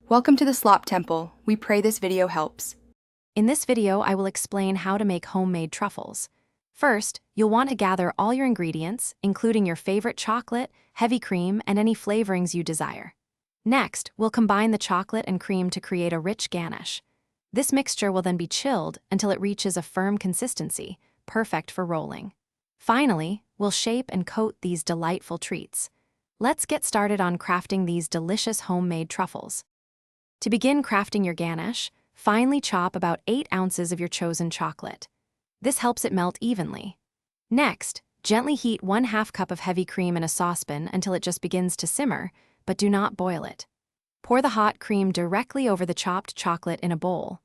Welcome to the Slop Temple. We pray this video helps. In this video, I will explain how to make homemade truffles. First, you'll want to gather all your ingredients, including your favorite chocolate, heavy cream, and any flavorings you desire. Next, we'll combine the chocolate and cream to create a rich ganache. This mixture will then be chilled until it reaches a firm consistency, perfect for rolling. Finally, we'll shape and coat these delightful treats. Let's get started on crafting these delicious homemade truffles. To begin crafting your ganache, finely chop about 8 ounces of your chosen chocolate. This helps it melt evenly. Next, gently heat 1/2 cup of heavy cream in a saucepan until it just begins to simmer, but do not boil it. Pour the hot cream directly over the chopped chocolate in a bowl.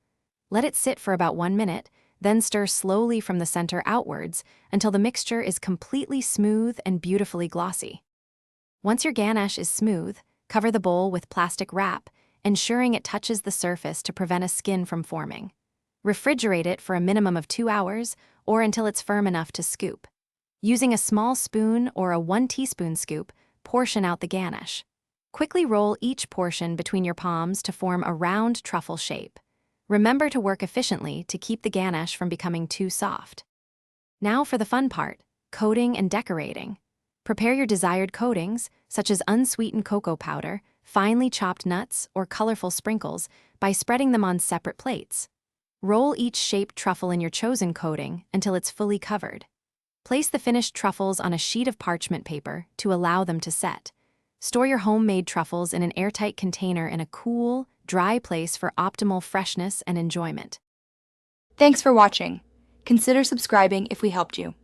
Let it sit for about 1 minute, then stir slowly from the center outwards until the mixture is completely smooth and beautifully glossy. Once your ganache is smooth, cover the bowl with plastic wrap, ensuring it touches the surface to prevent a skin from forming. Refrigerate it for a minimum of 2 hours or until it's firm enough to scoop. Using a small spoon or a 1 teaspoon scoop, portion out the ganache. Quickly roll each portion between your palms to form a round truffle shape. Remember to work efficiently to keep the ganache from becoming too soft. Now for the fun part, coating and decorating. Prepare your desired coatings, such as unsweetened cocoa powder, finely chopped nuts, or colorful sprinkles, by spreading them on separate plates. Roll each shaped truffle in your chosen coating until it's fully covered. Place the finished truffles on a sheet of parchment paper to allow them to set. Store your homemade truffles in an airtight container in a cool, dry place for optimal freshness and enjoyment. Thanks for watching. Consider subscribing if we helped you.